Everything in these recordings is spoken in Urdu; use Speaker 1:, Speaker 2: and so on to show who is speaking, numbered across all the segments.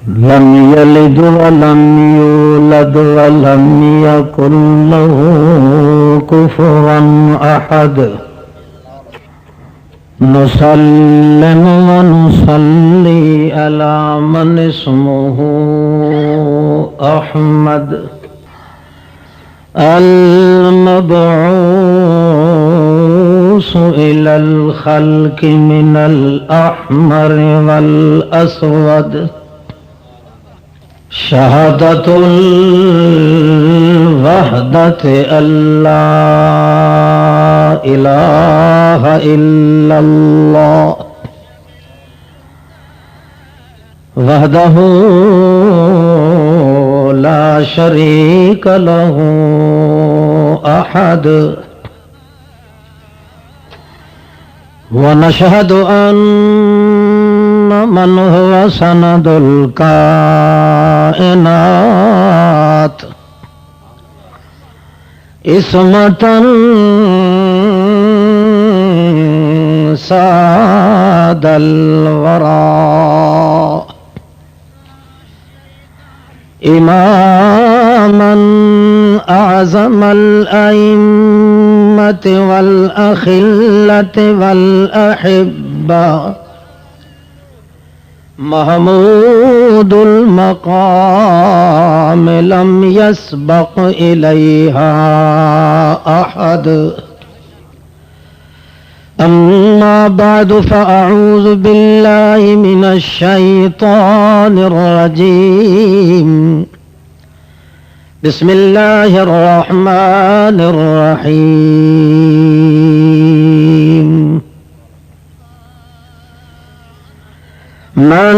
Speaker 1: لم يلد ولم يولد ولم يكن له كفوا أحد نسلم ونصلي على من اسمه أحمد المبعوث إلى الخلق من الأحمر والأسود شهادة الوحدة ألا إله إلا الله وحده لا شريك له أحد ونشهد أن من هو سند الكائنات اسمة ساد الورى إماما أعظم الأئمة والأخلة والأحبة محمود المقام لم يسبق إليها أحد أما بعد فأعوذ بالله من الشيطان الرجيم بسم الله الرحمن الرحيم من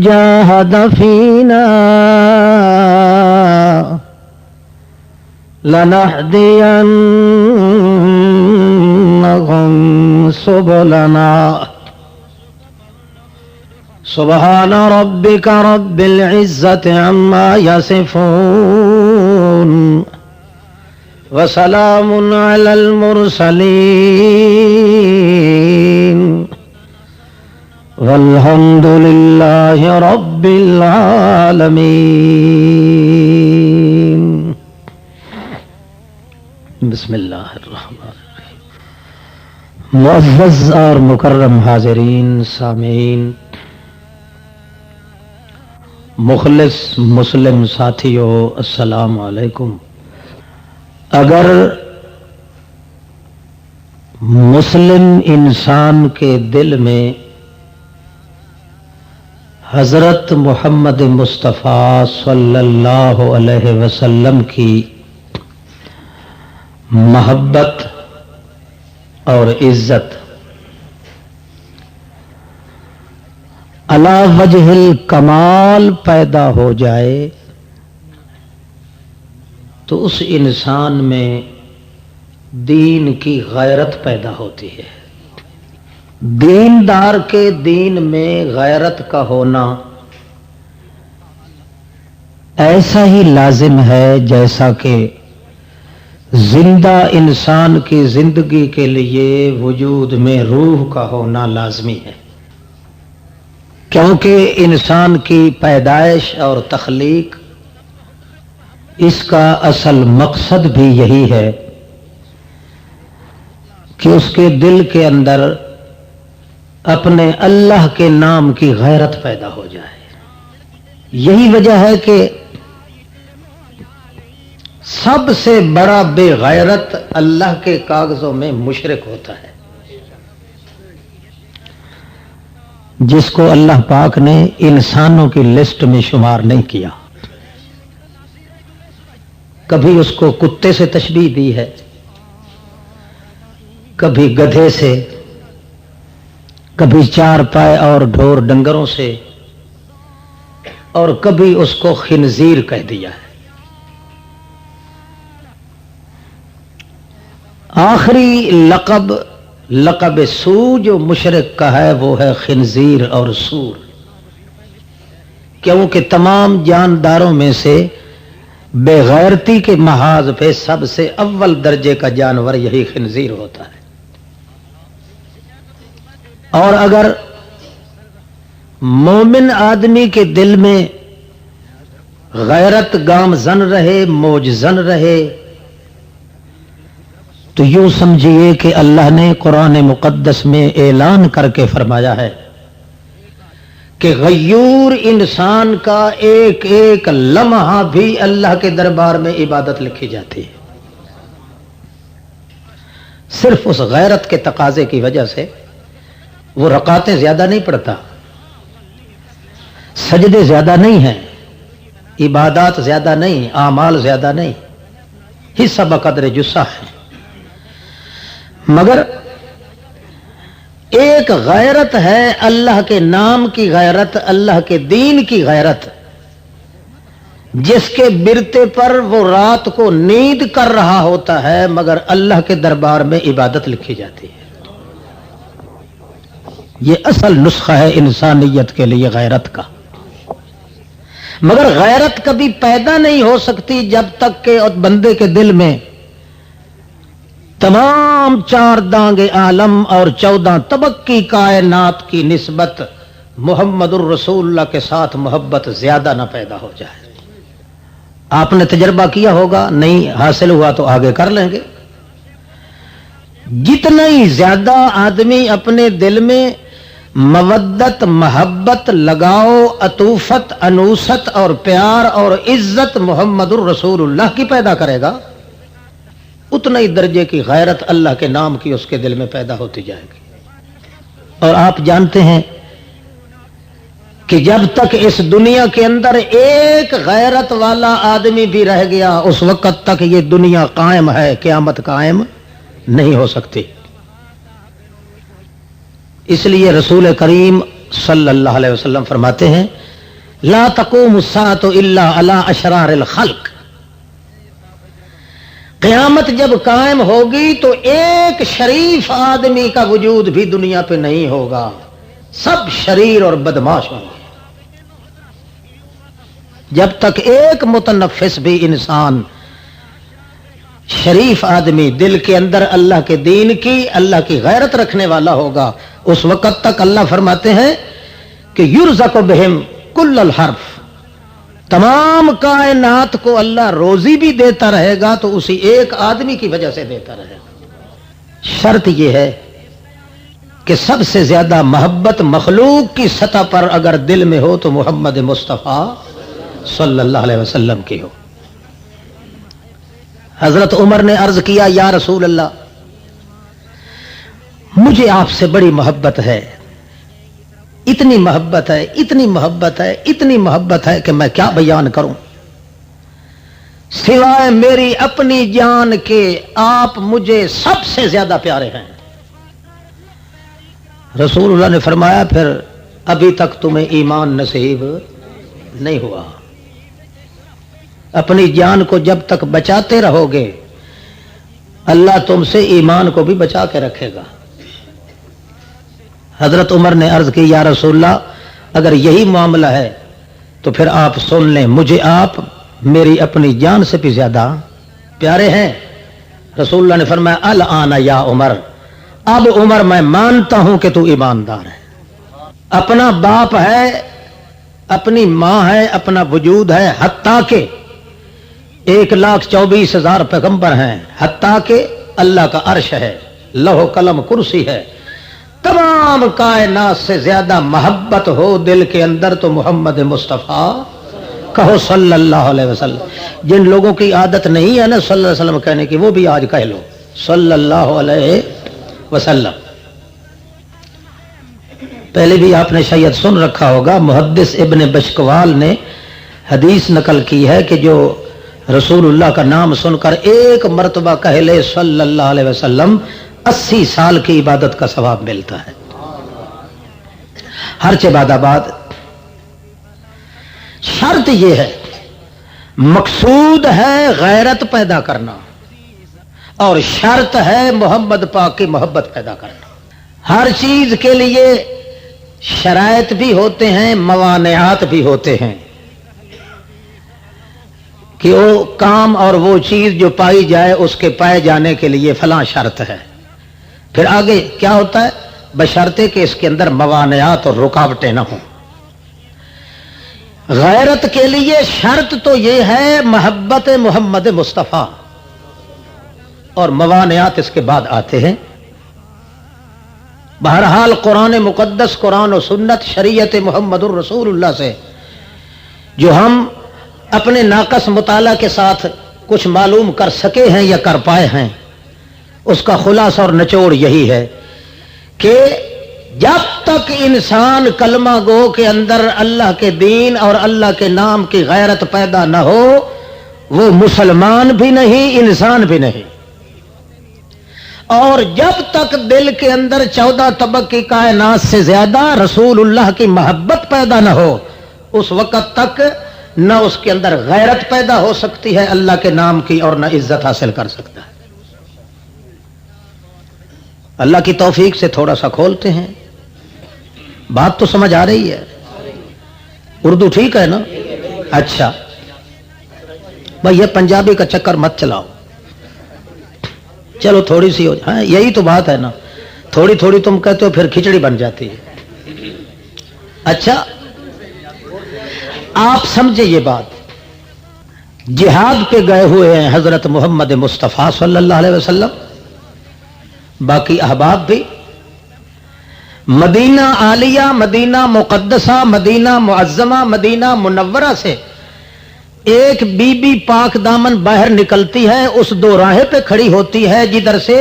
Speaker 1: جاهد فينا لنهدينهم سبلنا سبحان ربك رب العزة عما يصفون وسلام على المرسلين والحمد لله رب العالمين بسم اللہ الرحمن الرحیم۔ معزز اور مکرم حاضرین سامعین، مخلص مسلم ساتھیوں، السلام علیکم۔ اگر مسلم انسان کے دل میں حضرت محمد مصطفیٰ صلی اللہ علیہ وسلم کی محبت اور عزت علی وجہ الکمال پیدا ہو جائے تو اس انسان میں دین کی غیرت پیدا ہوتی ہے۔ دیندار کے دین میں غیرت کا ہونا ایسا ہی لازم ہے جیسا کہ زندہ انسان کی زندگی کے لیے وجود میں روح کا ہونا لازمی ہے، کیونکہ انسان کی پیدائش اور تخلیق اس کا اصل مقصد بھی یہی ہے کہ اس کے دل کے اندر اپنے اللہ کے نام کی غیرت پیدا ہو جائے۔ یہی وجہ ہے کہ سب سے بڑا بے غیرت اللہ کے کاغذوں میں مشرک ہوتا ہے، جس کو اللہ پاک نے انسانوں کی لسٹ میں شمار نہیں کیا۔ کبھی اس کو کتے سے تشبیہ دی ہے، کبھی گدھے سے، کبھی چار پائے اور ڈھور ڈنگروں سے، اور کبھی اس کو خنزیر کہہ دیا ہے۔ آخری لقب سو جو مشرک کا ہے وہ ہے خنزیر اور سور، کیونکہ تمام جانداروں میں سے بے غیرتی کے محاذ پہ سب سے اول درجے کا جانور یہی خنزیر ہوتا ہے۔ اور اگر مومن آدمی کے دل میں غیرت گام زن رہے، موج زن رہے، تو یوں سمجھیے کہ اللہ نے قرآن مقدس میں اعلان کر کے فرمایا ہے کہ غیور انسان کا ایک ایک لمحہ بھی اللہ کے دربار میں عبادت لکھی جاتی ہے۔ صرف اس غیرت کے تقاضے کی وجہ سے وہ رکعتیں زیادہ نہیں پڑھتا، سجدے زیادہ نہیں ہیں، عبادات زیادہ نہیں، اعمال زیادہ نہیں، حصہ بقدر جسہ ہے، مگر ایک غیرت ہے اللہ کے نام کی غیرت، اللہ کے دین کی غیرت، جس کے برتے پر وہ رات کو نیند کر رہا ہوتا ہے مگر اللہ کے دربار میں عبادت لکھی جاتی ہے۔ یہ اصل نسخہ ہے انسانیت کے لیے غیرت کا، مگر غیرت کبھی پیدا نہیں ہو سکتی جب تک کہ بندے کے دل میں تمام 4 دانگ عالم اور 14 طبق کی کائنات کی نسبت محمد الرسول اللہ کے ساتھ محبت زیادہ نہ پیدا ہو جائے۔ آپ نے تجربہ کیا ہوگا، نہیں حاصل ہوا تو آگے کر لیں گے۔ جتنا ہی زیادہ آدمی اپنے دل میں مودت، محبت، لگاؤ، عطوفت، انوست اور پیار اور عزت محمد الرسول اللہ کی پیدا کرے گا، اتنا ہی درجے کی غیرت اللہ کے نام کی اس کے دل میں پیدا ہوتی جائے گی۔ اور آپ جانتے ہیں کہ جب تک اس دنیا کے اندر ایک غیرت والا آدمی بھی رہ گیا اس وقت تک یہ دنیا قائم ہے، قیامت قائم نہیں ہو سکتی۔ اس لیے رسول کریم صلی اللہ علیہ وسلم فرماتے ہیں لا تقوم الساعة الا علی اشرار الخلق، قیامت جب قائم ہوگی تو ایک شریف آدمی کا وجود بھی دنیا پہ نہیں ہوگا، سب شریر اور بدماش ہوں گے۔ جب تک ایک متنفس بھی انسان شریف آدمی دل کے اندر اللہ کے دین کی، اللہ کی غیرت رکھنے والا ہوگا، اس وقت تک اللہ فرماتے ہیں کہ یرزق بہم کل الحرف، تمام کائنات کو اللہ روزی بھی دیتا رہے گا تو اسی ایک آدمی کی وجہ سے دیتا رہے گا۔ شرط یہ ہے کہ سب سے زیادہ محبت مخلوق کی سطح پر اگر دل میں ہو تو محمد مصطفیٰ صلی اللہ علیہ وسلم کی ہو۔ حضرت عمر نے عرض کیا یا رسول اللہ، مجھے آپ سے بڑی محبت ہے، اتنی محبت ہے، اتنی محبت ہے، اتنی محبت ہے کہ میں کیا بیان کروں، سوائے میری اپنی جان کے آپ مجھے سب سے زیادہ پیارے ہیں۔ رسول اللہ نے فرمایا پھر ابھی تک تمہیں ایمان نصیب نہیں ہوا، اپنی جان کو جب تک بچاتے رہو گے اللہ تم سے ایمان کو بھی بچا کے رکھے گا۔ حضرت عمر نے عرض کی یا رسول اللہ اگر یہی معاملہ ہے تو پھر آپ سن لیں، مجھے آپ میری اپنی جان سے بھی زیادہ پیارے ہیں۔ رسول اللہ نے فرمایا الآن یا عمر، اب عمر میں مانتا ہوں کہ تو ایماندار ہے، اپنا باپ ہے، اپنی ماں ہے، اپنا وجود ہے، حتیٰ کہ 1,24,000 پیغمبر ہیں، حتیٰ کہ اللہ کا عرش ہے، لوح قلم کرسی ہے، تمام کائنات سے زیادہ محبت ہو دل کے اندر تو محمد مصطفیٰ کہو صلی اللہ علیہ وسلم۔ جن لوگوں کی عادت نہیں ہے نا صلی اللہ علیہ وسلم کہنے کی، وہ بھی آج کہہ لو صلی اللہ علیہ وسلم۔ پہلے بھی آپ نے شاید سن رکھا ہوگا، محدث ابن بشکوال نے حدیث نقل کی ہے کہ جو رسول اللہ کا نام سن کر ایک مرتبہ کہہ لے صلی اللہ علیہ وسلم 80 سال کی عبادت کا ثواب ملتا ہے۔ ہر بعد آباد شرط یہ ہے، مقصود ہے غیرت پیدا کرنا اور شرط ہے محمد پاک کی محبت پیدا کرنا۔ ہر چیز کے لیے شرائط بھی ہوتے ہیں، موانعات بھی ہوتے ہیں کہ وہ کام اور وہ چیز جو پائی جائے اس کے پائے جانے کے لیے فلاں شرط ہے۔ پھر آگے کیا ہوتا ہے؟ بشرطے کہ اس کے اندر موانعات اور رکاوٹیں نہ ہوں۔ غیرت کے لیے شرط تو یہ ہے محبت محمد مصطفیٰ، اور موانعات اس کے بعد آتے ہیں. بہرحال قرآن مقدس، قرآن و سنت، شریعت محمد الرسول اللہ سے جو ہم اپنے ناقص مطالعہ کے ساتھ کچھ معلوم کر سکے ہیں یا کر پائے ہیں، اس کا خلاصہ اور نچوڑ یہی ہے کہ جب تک انسان کلمہ گو کے اندر اللہ کے دین اور اللہ کے نام کی غیرت پیدا نہ ہو، وہ مسلمان بھی نہیں، انسان بھی نہیں. اور جب تک دل کے اندر 14 طبق کی کائنات سے زیادہ رسول اللہ کی محبت پیدا نہ ہو، اس وقت تک نہ اس کے اندر غیرت پیدا ہو سکتی ہے اللہ کے نام کی، اور نہ عزت حاصل کر سکتا ہے. اللہ کی توفیق سے تھوڑا سا کھولتے ہیں. بات تو سمجھ آ رہی ہے؟ اردو ٹھیک ہے نا؟ اچھا بھائی، یہ پنجابی کا چکر مت چلاؤ. چلو تھوڑی سی ہو جائے. ہاں یہی تو بات ہے نا، تھوڑی تھوڑی تم کہتے ہو پھر کھچڑی بن جاتی ہے. اچھا آپ سمجھے یہ بات، جہاد پہ گئے ہوئے ہیں حضرت محمد مصطفیٰ صلی اللہ علیہ وسلم، باقی احباب بھی. مدینہ عالیہ، مدینہ مقدسہ، مدینہ معظمہ، مدینہ منورہ سے ایک بی بی پاک دامن باہر نکلتی ہے، اس دو راہے پہ کھڑی ہوتی ہے جدھر سے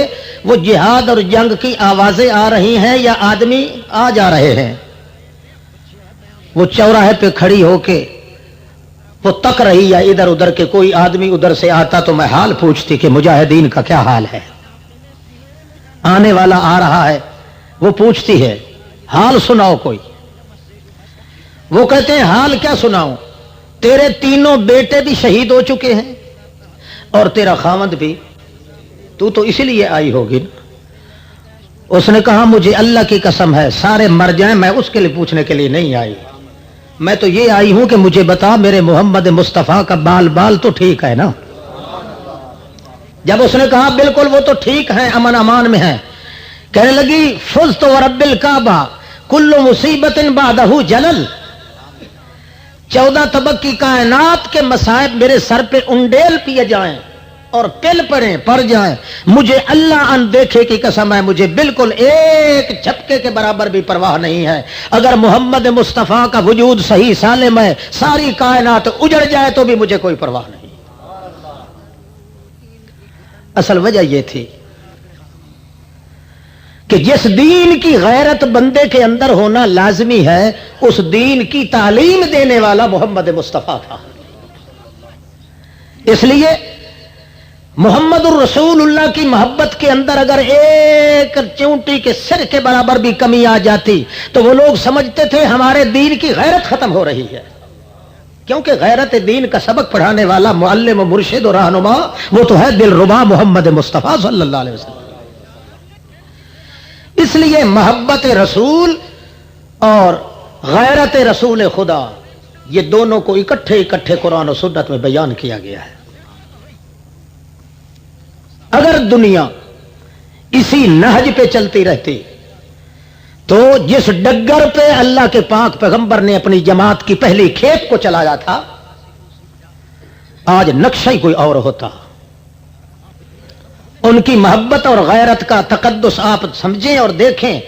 Speaker 1: وہ جہاد اور جنگ کی آوازیں آ رہی ہیں یا آدمی آ جا رہے ہیں. وہ چوراہے پہ کھڑی ہو کے وہ تک رہی، یا ادھر ادھر کے کوئی آدمی ادھر سے آتا تو میں حال پوچھتی کہ مجاہدین کا کیا حال ہے. آنے والا آ رہا ہے، وہ پوچھتی ہے حال سناؤ کوئی. وہ کہتے ہیں حال کیا سناؤں، تیرے تینوں بیٹے بھی شہید ہو چکے ہیں اور تیرا خاوند بھی، تو اسی لیے آئی ہوگی نا. اس نے کہا مجھے اللہ کی قسم ہے سارے مر جائیں، میں اس کے لیے پوچھنے کے لیے نہیں آئی، میں تو یہ آئی ہوں کہ مجھے بتا میرے محمد مصطفیٰ کا بال تو ٹھیک ہے نا. جب اس نے کہا بالکل وہ تو ٹھیک ہے، امن امان میں ہے، کہنے لگی فزت ورب الکعبہ کل مصیبت بعدہ جلل. 14 طبق کی کائنات کے مصائب میرے سر پہ انڈیل پیے جائیں اور پل پڑ جائیں، مجھے اللہ ان دیکھے کی قسم ہے مجھے بالکل ایک جھپکے کے برابر بھی پرواہ نہیں ہے. اگر محمد مصطفیٰ کا وجود صحیح سالم ہے، ساری کائنات اجڑ جائے تو بھی مجھے کوئی پرواہ نہیں. اصل وجہ یہ تھی کہ جس دین کی غیرت بندے کے اندر ہونا لازمی ہے، اس دین کی تعلیم دینے والا محمد مصطفیٰ تھا. اس لیے محمد الرسول اللہ کی محبت کے اندر اگر ایک چونٹی کے سر کے برابر بھی کمی آ جاتی تو وہ لوگ سمجھتے تھے ہمارے دین کی غیرت ختم ہو رہی ہے. کیونکہ غیرت دین کا سبق پڑھانے والا معلم و مرشد و رہنما وہ تو ہے دلربا محمد مصطفیٰ صلی اللہ علیہ وسلم. اس لیے محبت رسول اور غیرت رسول خدا، یہ دونوں کو اکٹھے قرآن و سنت میں بیان کیا گیا ہے. اگر دنیا اسی نہج پہ چلتی رہتی تو جس ڈگر پہ اللہ کے پاک پیغمبر نے اپنی جماعت کی پہلی کھیپ کو چلایا تھا، آج نقشہ ہی کوئی اور ہوتا. ان کی محبت اور غیرت کا تقدس آپ سمجھیں اور دیکھیں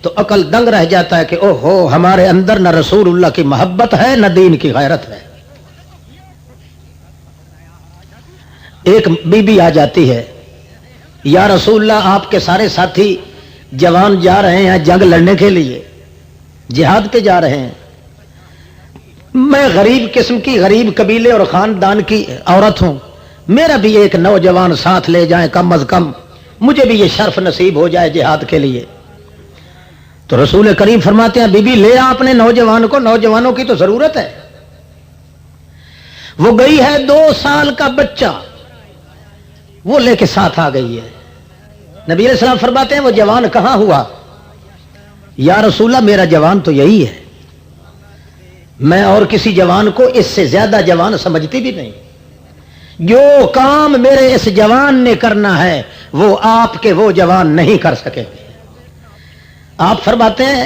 Speaker 1: تو عقل دنگ رہ جاتا ہے کہ او ہو، ہمارے اندر نہ رسول اللہ کی محبت ہے نہ دین کی غیرت ہے. ایک بی بی آ جاتی ہے، یا رسول اللہ آپ کے سارے ساتھی جوان جا رہے ہیں جنگ لڑنے کے لیے، جہاد پہ جا رہے ہیں، میں غریب قسم کی، غریب قبیلے اور خاندان کی عورت ہوں، میرا بھی ایک نوجوان ساتھ لے جائیں، کم از کم مجھے بھی یہ شرف نصیب ہو جائے جہاد کے لیے. تو رسول کریم فرماتے ہیں بی بی لے آ اپنے نوجوان کو، نوجوانوں کی تو ضرورت ہے. وہ گئی ہے 2 سال کا بچہ، وہ لے کے ساتھ آ گئی ہے. نبی علیہ السلام فرماتے ہیں وہ جوان کہاں ہوا؟ یا رسول اللہ میرا جوان تو یہی ہے، میں اور کسی جوان کو اس سے زیادہ جوان سمجھتی بھی نہیں. جو کام میرے اس جوان نے کرنا ہے وہ آپ کے وہ جوان نہیں کر سکے. آپ فرماتے ہیں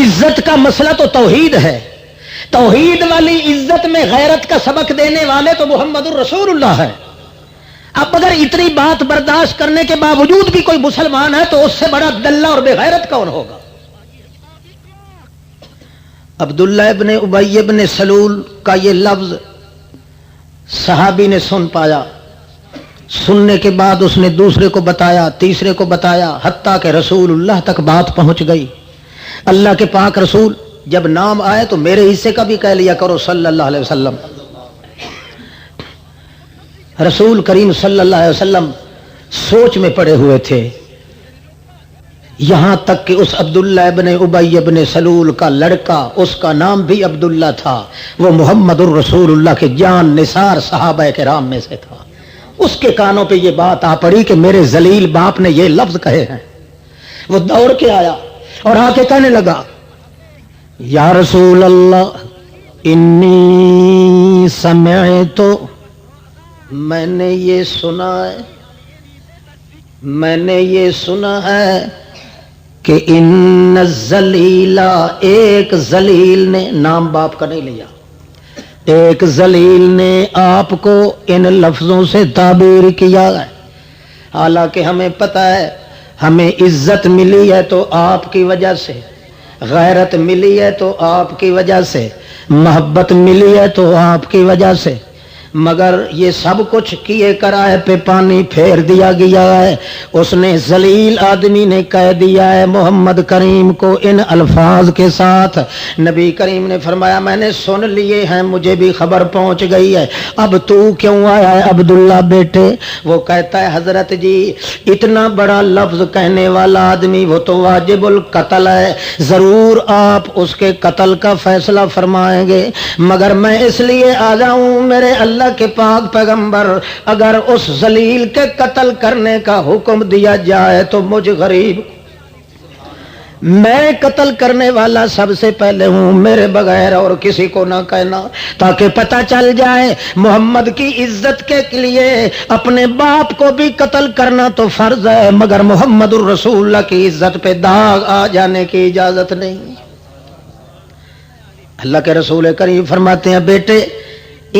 Speaker 1: عزت کا مسئلہ تو توحید ہے، توحید والی عزت میں غیرت کا سبق دینے والے تو محمد الرسول اللہ ہے۔ اب اگر اتنی بات برداشت کرنے کے باوجود بھی کوئی مسلمان ہے تو اس سے بڑا دلہ اور بے غیرت کون ہوگا؟ عبداللہ ابن ابی ابن سلول کا یہ لفظ صحابی نے سن پایا، سننے کے بعد اس نے دوسرے کو بتایا، تیسرے کو بتایا، حتیٰ کہ رسول اللہ تک بات پہنچ گئی۔ اللہ کے پاک رسول جب نام آئے تو میرے حصے کا بھی کہہ لیا کرو صلی اللہ علیہ وسلم۔ رسول کریم صلی اللہ علیہ وسلم سوچ میں پڑے ہوئے تھے، یہاں تک کہ اس عبداللہ ابن ابی ابن سلول کا لڑکا، اس کا نام بھی عبداللہ تھا، وہ محمد الرسول اللہ کے جان نثار صحابہ کرام میں سے تھا۔ اس کے کانوں پہ یہ بات آ پڑی کہ میرے ذلیل باپ نے یہ لفظ کہے ہیں۔ وہ دوڑ کے آیا اور آ کے کہنے لگا، یا رسول اللہ انی سمعت، میں نے یہ سنا ہے، میں نے یہ سنا ہے کہ ان الذلیلا، ایک ذلیل نے، نام باپ کا نہیں لیا، ایک ذلیل نے آپ کو ان لفظوں سے تعبیر کیا ہے۔ حالانکہ ہمیں پتہ ہے ہمیں عزت ملی ہے تو آپ کی وجہ سے، غیرت ملی ہے تو آپ کی وجہ سے، محبت ملی ہے تو آپ کی وجہ سے، مگر یہ سب کچھ کیے کرائے پہ پانی پھیر دیا گیا ہے۔ اس نے ذلیل آدمی نے کہہ دیا ہے محمد کریم کو ان الفاظ کے ساتھ۔ نبی کریم نے فرمایا میں نے سن لیے ہیں، مجھے بھی خبر پہنچ گئی ہے، اب تو کیوں آیا ہے عبداللہ بیٹے؟ وہ کہتا ہے حضرت جی اتنا بڑا لفظ کہنے والا آدمی وہ تو واجب القتل ہے، ضرور آپ اس کے قتل کا فیصلہ فرمائیں گے، مگر میں اس لیے آ جاؤں میرے اللہ کے پاک پیغمبر، اگر اس ذلیل کے قتل کرنے کا حکم دیا جائے تو مجھ غریب، میں قتل کرنے والا سب سے پہلے ہوں، میرے بغیر اور کسی کو نہ کہنا، تاکہ پتہ چل جائے محمد کی عزت کے لیے اپنے باپ کو بھی قتل کرنا تو فرض ہے، مگر محمد الرسول اللہ کی عزت پہ داغ آ جانے کی اجازت نہیں۔ اللہ کے رسول کریم فرماتے ہیں بیٹے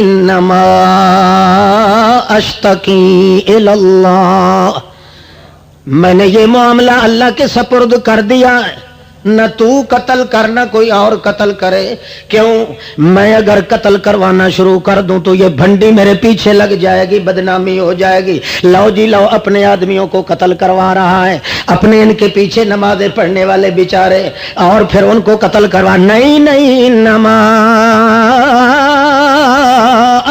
Speaker 1: انما اشتکی الی اللہ، میں نے یہ معاملہ اللہ کے سپرد کر دیا ہے، نہ تو قتل کرنا کوئی اور قتل کرے۔ کیوں؟ میں اگر قتل کروانا شروع کر دوں تو یہ بھنڈی میرے پیچھے لگ جائے گی، بدنامی ہو جائے گی، لو جی لو اپنے آدمیوں کو قتل کروا رہا ہے، اپنے ان کے پیچھے نمازیں پڑھنے والے بیچارے، اور پھر ان کو قتل کروا، نہیں نہیں انما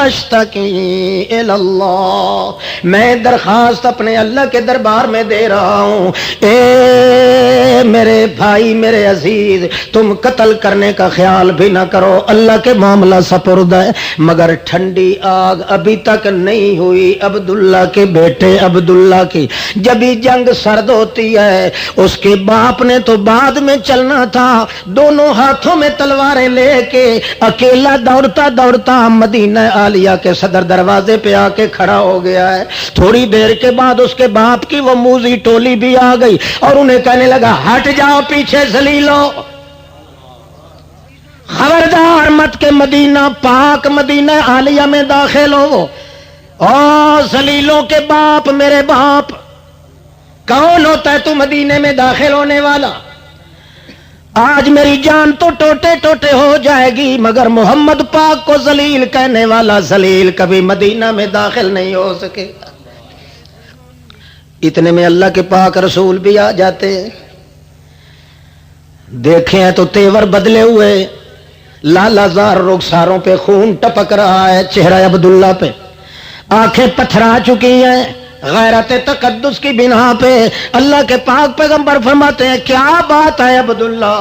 Speaker 1: اشتکی الی اللہ، میں درخواست اپنے اللہ کے دربار میں دے رہا ہوں، اے میرے بھائی میرے عزیز تم قتل کرنے کا خیال بھی نہ کرو، اللہ کے معاملہ سپرد ہے، مگر ٹھنڈی آگ ابھی تک نہیں ہوئی عبداللہ کے بیٹے عبداللہ کی، جب ہی جنگ سرد ہوتی ہے، اس کے باپ نے تو بعد میں چلنا تھا، دونوں ہاتھوں میں تلواریں لے کے اکیلا دوڑتا دوڑتا مدینہ عالیہ کے صدر دروازے پہ آ کے کھڑا ہو گیا ہے۔ تھوڑی دیر کے بعد اس کے باپ کی وہ موذی ٹولی بھی آ گئی اور انہیں کہنے لگا ہٹ جاؤ پیچھے ذلیلو، خبردار مت کے مدینہ پاک مدینہ عالیہ میں داخل ہو۔ او ذلیلوں کے باپ میرے باپ، کون ہوتا ہے تو مدینے میں داخل ہونے والا؟ آج میری جان تو ٹوٹے ٹوٹے ہو جائے گی، مگر محمد پاک کو ذلیل کہنے والا ذلیل کبھی مدینہ میں داخل نہیں ہو سکے۔ اتنے میں اللہ کے پاک رسول بھی آ جاتے ہیں، دیکھیں تو تیور بدلے ہوئے، لالہ زار رخساروں پہ خون ٹپک رہا ہے، چہرہ عبداللہ پہ آنکھیں پتھرا چکی ہیں، غیرت تقدس کی بنا پہ اللہ کے پاک پیغمبر فرماتے ہیں کیا بات ہے عبداللہ؟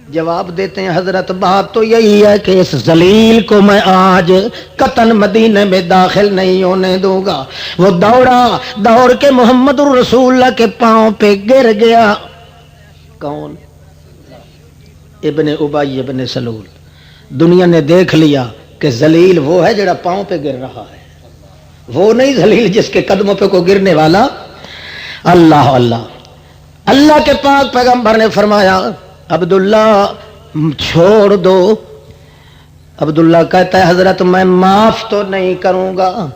Speaker 1: جواب دیتے ہیں حضرت بات تو یہی ہے کہ اس ذلیل کو میں آج قطعاً مدینے میں داخل نہیں ہونے دوں گا۔ وہ دوڑ کے محمد الرسول اللہ کے پاؤں پہ گر گیا۔ کون؟ ابن ابی ابن سلول۔ دنیا نے دیکھ لیا کہ ذلیل وہ ہے جڑا پاؤں پہ گر رہا ہے، وہ نہیں ذلیل جس کے قدموں پہ کو گرنے والا۔ اللہ اللہ اللہ کے پاک پیغمبر نے فرمایا عبداللہ چھوڑ دو. عبداللہ کہتا ہے حضرت میں معاف تو نہیں کروں گا.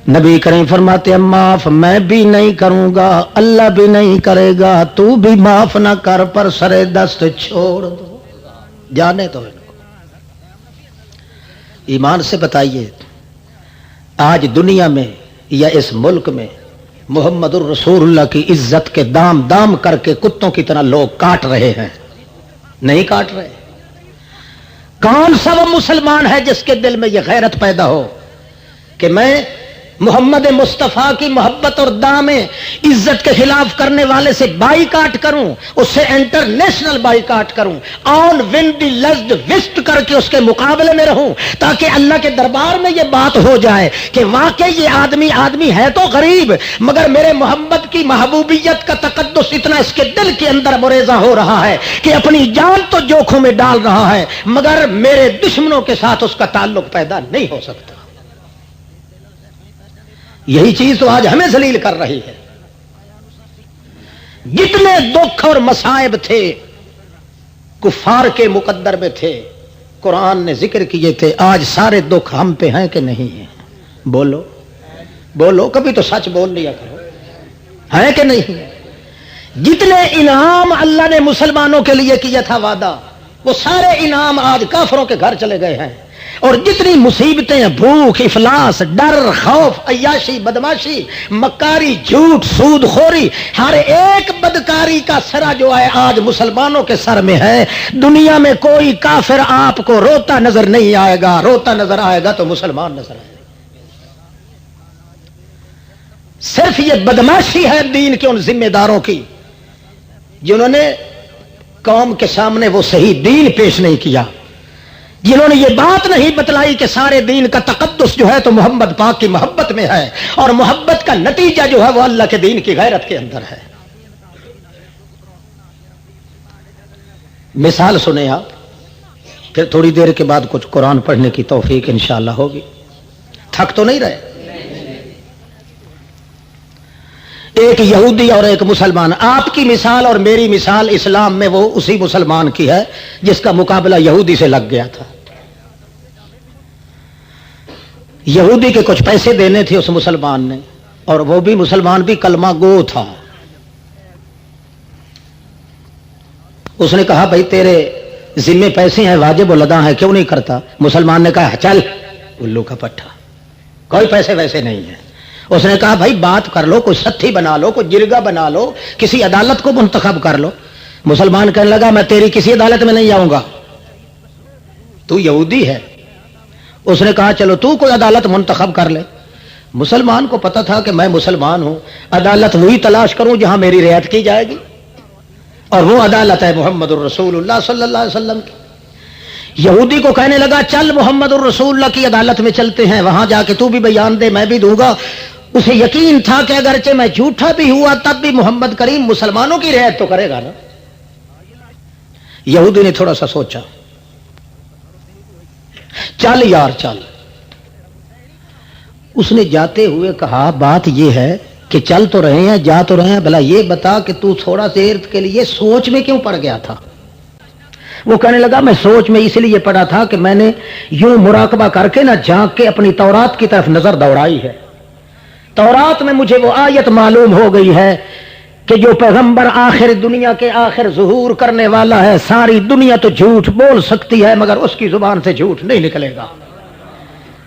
Speaker 1: نبی کریم فرماتے ہیں معاف میں بھی نہیں کروں گا, اللہ بھی نہیں کرے گا, تو بھی معاف نہ کر, پر سرے دست چھوڑ دو, جانے دو ان کو. ایمان سے بتائیے آج دنیا میں یا اس ملک میں محمد الرسول اللہ کی عزت کے دام دام کر کے کتوں کی طرح لوگ کاٹ رہے ہیں, نہیں کاٹ رہے؟ کون سا وہ مسلمان ہے جس کے دل میں یہ غیرت پیدا ہو کہ میں محمد مصطفیٰ کی محبت اور دام عزت کے خلاف کرنے والے سے بائی کاٹ کروں, اس سے انٹرنیشنل بائی کاٹ کروں, آن ون دی لزڈ وسٹ کر کے اس کے مقابلے میں رہوں, تاکہ اللہ کے دربار میں یہ بات ہو جائے کہ واقعی یہ آدمی ہے تو غریب, مگر میرے محمد کی محبوبیت کا تقدس اتنا اس کے دل کے اندر مریضہ ہو رہا ہے کہ اپنی جان تو جوکھوں میں ڈال رہا ہے, مگر میرے دشمنوں کے ساتھ اس کا تعلق پیدا نہیں ہو سکتا. یہی چیز تو آج ہمیں ذلیل کر رہی ہے. جتنے دکھ اور مصائب تھے کفار کے مقدر میں تھے, قرآن نے ذکر کیے تھے, آج سارے دکھ ہم پہ ہیں کہ نہیں ہیں؟ بولو بولو, کبھی تو سچ بول لیا کرو, ہیں کہ نہیں؟ جتنے انعام اللہ نے مسلمانوں کے لیے کیا تھا وعدہ, وہ سارے انعام آج کافروں کے گھر چلے گئے ہیں. اور جتنی مصیبتیں, بھوک, افلاس, ڈر, خوف, عیاشی, بدماشی, مکاری, جھوٹ, سود خوری, ہر ایک بدکاری کا سرا جو ہے آج مسلمانوں کے سر میں ہے. دنیا میں کوئی کافر آپ کو روتا نظر نہیں آئے گا, روتا نظر آئے گا تو مسلمان نظر آئے گا. صرف یہ بدماشی ہے دین کے ان ذمہ داروں کی جنہوں نے قوم کے سامنے وہ صحیح دین پیش نہیں کیا, جنہوں نے یہ بات نہیں بتلائی کہ سارے دین کا تقدس جو ہے تو محمد پاک کی محبت میں ہے, اور محبت کا نتیجہ جو ہے وہ اللہ کے دین کی غیرت کے اندر ہے. مثال سنیں آپ, پھر تھوڑی دیر کے بعد کچھ قرآن پڑھنے کی توفیق انشاءاللہ ہوگی. تھک تو نہیں رہے؟ ایک یہودی اور ایک مسلمان, آپ کی مثال اور میری مثال اسلام میں وہ اسی مسلمان کی ہے جس کا مقابلہ یہودی سے لگ گیا تھا. یہودی کے کچھ پیسے دینے تھے اس مسلمان نے, اور وہ بھی مسلمان بھی کلمہ گو تھا. اس نے کہا بھائی تیرے ذمے پیسے ہیں, واجب الادا ہے, کیوں نہیں کرتا؟ مسلمان نے کہا چل الو کا پٹھا, کوئی پیسے ویسے نہیں ہے. اس نے کہا بھائی بات کر لو, کوئی ساتھی بنا لو, کوئی جرگا بنا لو, کسی عدالت کو منتخب کر لو. مسلمان کہنے لگا میں تیری کسی عدالت میں نہیں آؤں گا, تو یہودی ہے. اس نے کہا چلو تو کوئی عدالت منتخب کر لے. مسلمان کو پتا تھا کہ میں مسلمان ہوں, عدالت وہی تلاش کروں جہاں میری رعایت کی جائے گی, اور وہ عدالت ہے محمد الرسول اللہ صلی اللہ علیہ وسلم کی. یہودی کو کہنے لگا چل محمد الرسول اللہ کی عدالت میں چلتے ہیں, وہاں جا کے تو بھی بیان دے میں بھی دوں گا. اسے یقین تھا کہ اگرچہ میں جھوٹا بھی ہوا تب بھی محمد کریم مسلمانوں کی رعایت تو کرے گا نا. یہودی نے تھوڑا سا سوچا, چل یار چل. اس نے جاتے ہوئے کہا بات یہ ہے کہ چل تو رہے ہیں, جا تو رہے ہیں, بھلا یہ بتا کہ تو تھوڑا دیر کے لیے سوچ میں کیوں پڑ گیا تھا؟ وہ کہنے لگا میں سوچ میں اس لیے پڑا تھا کہ میں نے یوں مراقبہ کر کے نہ جھانک کے اپنی تورات کی طرف نظر دوڑائی ہے. تورات میں مجھے وہ آیت معلوم ہو گئی ہے کہ جو پیغمبر آخر دنیا کے آخر ظہور کرنے والا ہے, ساری دنیا تو جھوٹ بول سکتی ہے مگر اس کی زبان سے جھوٹ نہیں نکلے گا.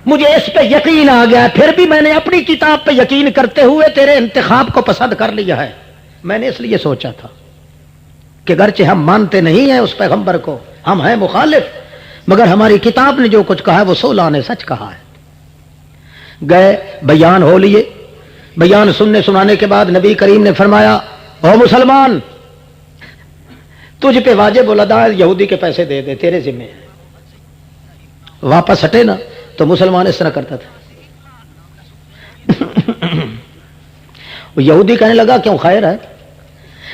Speaker 1: مجھے اس پہ یقین آ گیا, پھر بھی میں نے اپنی کتاب پہ یقین کرتے ہوئے تیرے انتخاب کو پسند کر لیا ہے. میں نے اس لیے سوچا تھا کہ گرچہ ہم مانتے نہیں ہیں اس پیغمبر کو, ہم ہیں مخالف, مگر ہماری کتاب نے جو کچھ کہا ہے وہ 16 نے سچ کہا ہے. گئے, بیان ہو لیے. بیان سننے سنانے کے بعد نبی کریم نے فرمایا او مسلمان تجھ پہ واجب الادا یہودی کے پیسے دے دے, تیرے ذمہ ہے. واپس ہٹے نا تو مسلمان اس طرح کرتا تھا. یہودی کہنے لگا کیوں خیر ہے,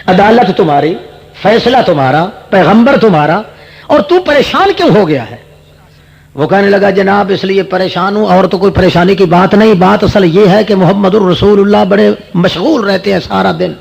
Speaker 1: عدالت تمہاری, فیصلہ تمہارا, پیغمبر تمہارا, اور تو پریشان کیوں ہو گیا ہے؟ وہ کہنے لگا جناب اس لیے پریشان ہوں, اور تو کوئی پریشانی کی بات نہیں, بات اصل یہ ہے کہ محمد الرسول اللہ بڑے مشغول رہتے ہیں سارا دن,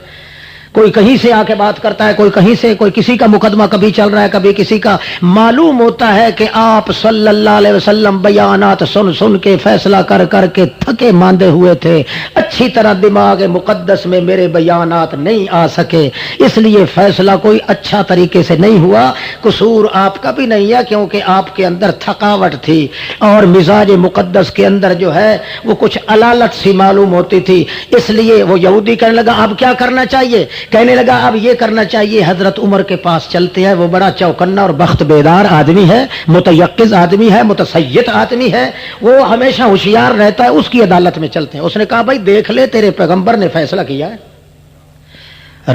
Speaker 1: کوئی کہیں سے آ کے بات کرتا ہے، کوئی کہیں سے، کوئی کسی کا مقدمہ کبھی چل رہا ہے، کبھی کسی کا. معلوم ہوتا ہے کہ آپ صلی اللہ علیہ وسلم بیانات سن سن کے فیصلہ کر کر کے تھکے ماندے ہوئے تھے. اچھی طرح دماغ مقدس میں میرے بیانات نہیں آ سکے، اس لیے فیصلہ کوئی اچھا طریقے سے نہیں ہوا. قصور آپ کا بھی نہیں ہے، کیونکہ آپ کے اندر تھکاوٹ تھی اور مزاج مقدس کے اندر جو ہے وہ کچھ علالت سی معلوم ہوتی تھی. اس لیے وہ یہودی کہنے لگا اب کیا کرنا چاہیے؟ کہنے لگا اب یہ کرنا چاہیے حضرت عمر کے پاس چلتے ہیں، وہ بڑا چوکنا اور بخت بیدار آدمی ہے، متیقظ آدمی ہے، متسید آدمی ہے، وہ ہمیشہ ہوشیار رہتا ہے، اس کی عدالت میں چلتے ہیں. اس نے کہا بھائی دیکھ لے تیرے پیغمبر نے فیصلہ کیا ہے،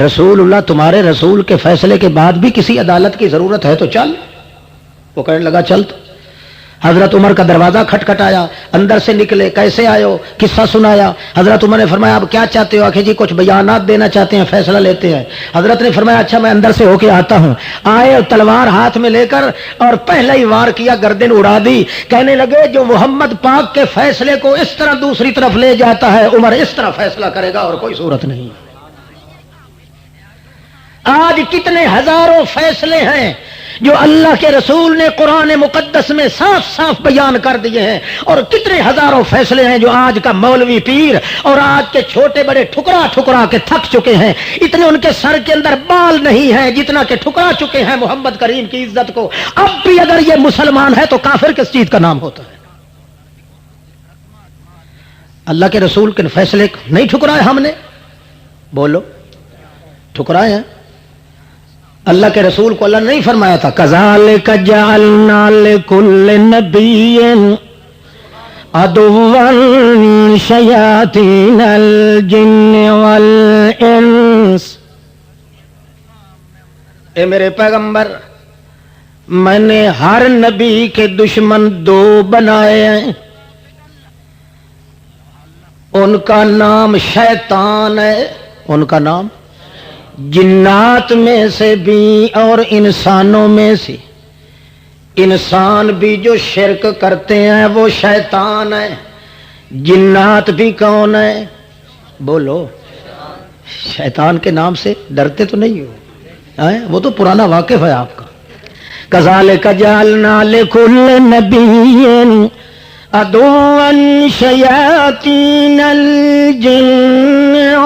Speaker 1: رسول اللہ تمہارے رسول کے فیصلے کے بعد بھی کسی عدالت کی ضرورت ہے تو چل. وہ کہنے لگا چل. تو حضرت عمر کا دروازہ کھٹکھٹایا، اندر سے نکلے، کیسے آئے ہو، قصہ سنایا. حضرت عمر نے فرمایا اب کیا چاہتے ہو؟ آخر جی کچھ بیانات دینا چاہتے ہیں، فیصلہ لیتے ہیں. حضرت نے فرمایا اچھا میں اندر سے ہو کے آتا ہوں. آئے اور تلوار ہاتھ میں لے کر اور پہلا ہی وار کیا، گردن اڑا دی. کہنے لگے جو محمد پاک کے فیصلے کو اس طرح دوسری طرف لے جاتا ہے، عمر اس طرح فیصلہ کرے گا اور کوئی صورت نہیں. آج کتنے ہزاروں فیصلے ہیں جو اللہ کے رسول نے قرآن مقدس میں صاف صاف بیان کر دیے ہیں، اور کتنے ہزاروں فیصلے ہیں جو آج کا مولوی پیر اور آج کے چھوٹے بڑے ٹھکرا ٹھکرا کے تھک چکے ہیں. اتنے ان کے سر کے اندر بال نہیں ہے جتنا کہ ٹھکرا چکے ہیں محمد کریم کی عزت کو. اب بھی اگر یہ مسلمان ہے تو کافر کس چیز کا نام ہوتا ہے؟ اللہ کے رسول کے فیصلے نہیں ٹھکرائے ہم نے؟ بولو ٹھکرائے ہیں. اللہ کے رسول کو اللہ نے نہیں فرمایا تھا کذالک جعلنا لکل نبی عدوا شیاطین الجن والانس؟ اے میرے پیغمبر میں نے ہر نبی کے دشمن دو بنائے ہیں، ان کا نام شیطان ہے. ان کا نام جنات میں سے بھی اور انسانوں میں سے. انسان بھی جو شرک کرتے ہیں وہ شیطان ہے. جنات بھی کون ہے؟ بولو. شیطان کے نام سے ڈرتے تو نہیں ہو؟ وہ تو پرانا واقف ہے آپ کا. کذالک جعلنا لکل نبی عدوا شیاطین الجن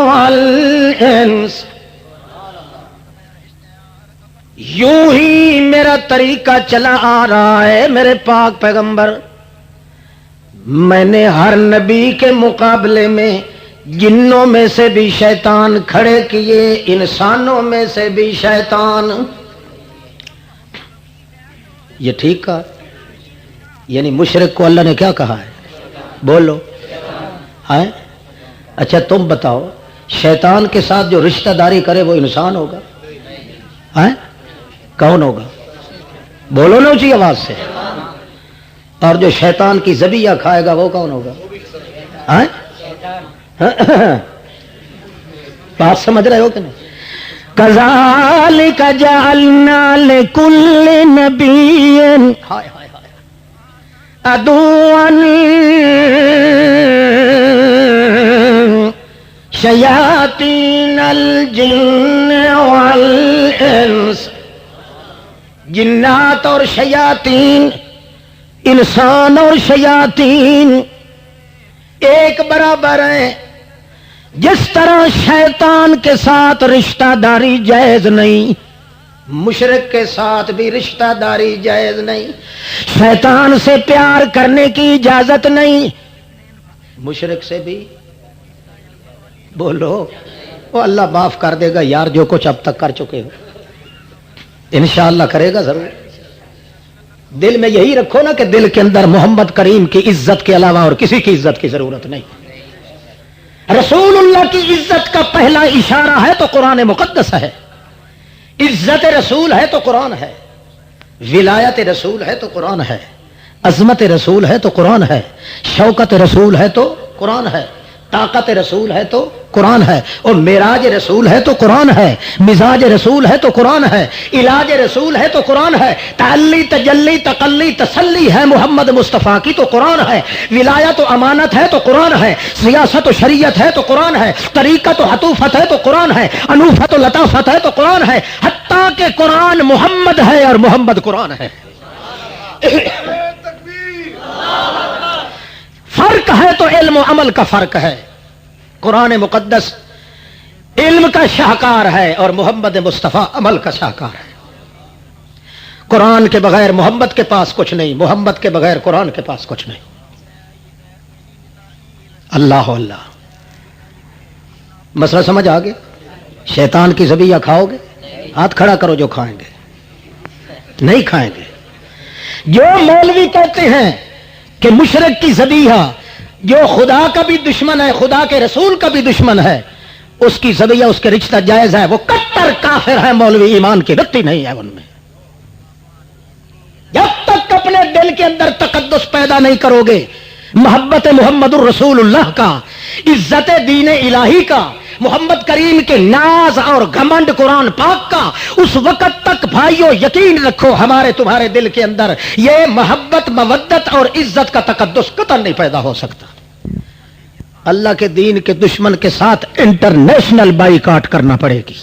Speaker 1: والانس. یوں ہی میرا طریقہ چلا آ رہا ہے میرے پاک پیغمبر. میں نے ہر نبی کے مقابلے میں جنوں میں سے بھی شیطان کھڑے کیے، انسانوں میں سے بھی شیطان. یہ ٹھیک کہا؟ یعنی مشرک کو اللہ نے کیا کہا ہے؟ بولو. اچھا تم بتاؤ شیطان کے ساتھ جو رشتہ داری کرے وہ انسان ہوگا؟ کون ہوگا؟ بولو نا اونچی آواز سے. اور جو شیطان کی ذبیحہ کھائے گا وہ کون ہوگا؟ بات سمجھ رہے ہو کہ نہیں؟ کذالک جعلنا لکل نبی عدوا شیاطین الجن والانس. جنات اور شیاطین، انسان اور شیاطین ایک برابر ہیں. جس طرح شیطان کے ساتھ رشتہ داری جائز نہیں، مشرک کے ساتھ بھی رشتہ داری جائز نہیں. شیطان سے پیار کرنے کی اجازت نہیں، مشرک سے بھی. بولو. وہ اللہ معاف کر دے گا یار جو کچھ اب تک کر چکے ہو، انشاءاللہ کرے گا ضرور. دل میں یہی رکھو نا کہ دل کے اندر محمد کریم کی عزت کے علاوہ اور کسی کی عزت کی ضرورت نہیں. رسول اللہ کی عزت کا پہلا اشارہ ہے تو قرآن مقدس ہے. عزت رسول ہے تو قرآن ہے، ولایت رسول ہے تو قرآن ہے، عظمت رسول ہے تو قرآن ہے، شوکت رسول ہے تو قرآن ہے. طاقت رسول ہے تو قرآن ہے، اور معراج رسول ہے تو قرآن ہے، مزاج رسول ہے تو قرآن ہے، علاج رسول ہے تو قرآن ہے، تعلی تجلی تقلی تسلی ہے محمد مصطفیٰ کی تو قرآن ہے، ولایت و امانت ہے تو قرآن ہے، سیاست و شریعت ہے تو قرآن ہے، طریقت و حطوفت ہے تو قرآن ہے، انوفت و لطافت ہے تو قرآن ہے، حتیٰ کہ قرآن محمد ہے اور محمد قرآن ہے۔ فرق ہے تو علم و عمل کا فرق ہے، قرآن مقدس علم کا شاہکار ہے اور محمد مصطفیٰ عمل کا شاہکار ہے۔ قرآن کے بغیر محمد کے پاس کچھ نہیں، محمد کے بغیر قرآن کے پاس کچھ نہیں۔ اللہ اللہ، مسئلہ سمجھ آگے؟ شیطان کی ذبیحہ کھاؤ گے؟ ہاتھ کھڑا کرو جو کھائیں گے، نہیں کھائیں گے۔ جو مولوی کہتے ہیں کہ مشرک کی ذبیحہ جو خدا کا بھی دشمن ہے، خدا کے رسول کا بھی دشمن ہے، اس کی ذبیحہ اس کے رشتہ جائز ہے، وہ کٹر کافر ہے، مولوی ایمان کی رکھتی نہیں ہے ان میں۔ جب تک اپنے دل کے اندر تقدس پیدا نہیں کرو گے، محبت محمد الرسول اللہ کا، عزت دین الہی کا، محمد کریم کے ناز اور گھمنڈ قرآن پاک کا، اس وقت تک بھائیو یقین رکھو ہمارے تمہارے دل کے اندر یہ محبت مودت اور عزت کا تقدس قطعا نہیں پیدا ہو سکتا۔ اللہ کے دین کے دشمن کے ساتھ انٹرنیشنل بائیکاٹ کرنا پڑے گی۔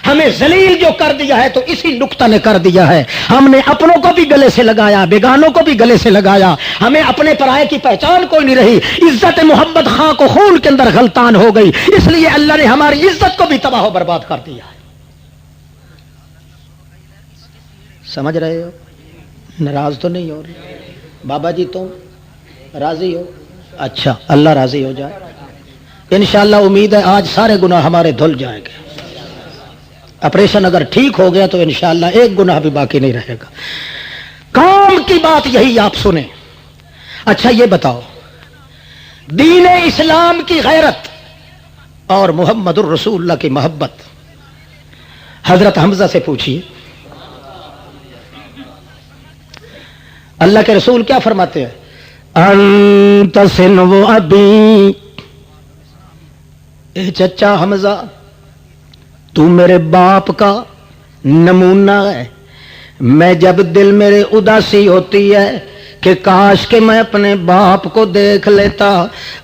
Speaker 1: ہمیں ذلیل جو کر دیا ہے تو اسی نقطہ نے کر دیا ہے، ہم نے اپنوں کو بھی گلے سے لگایا، بیگانوں کو بھی گلے سے لگایا، ہمیں اپنے پرائے کی پہچان کوئی نہیں رہی، عزت محمد خان کو خون کے اندر غلطان ہو گئی، اس لیے اللہ نے ہماری عزت کو بھی تباہ و برباد کر دیا ہے۔ سمجھ رہے ہو؟ ناراض تو نہیں ہو رہے بابا جی؟ تم راضی ہو؟ اچھا، اللہ راضی ہو جائے انشاءاللہ۔ امید ہے آج سارے گناہ ہمارے دھل جائیں گے، آپریشن اگر ٹھیک ہو گیا تو انشاءاللہ ایک گناہ بھی باقی نہیں رہے گا۔ کام کی بات یہی آپ سنیں۔ اچھا یہ بتاؤ، دین اسلام کی غیرت اور محمد الرسول اللہ کی محبت، حضرت حمزہ سے پوچھیے، اللہ کے رسول کیا فرماتے ہیں؟ انت سنو ابی، اے چچا حمزہ تو میرے باپ کا نمونہ ہے۔ میں جب دل میرے اداسی ہوتی ہے کہ کاش کہ میں اپنے باپ کو دیکھ لیتا،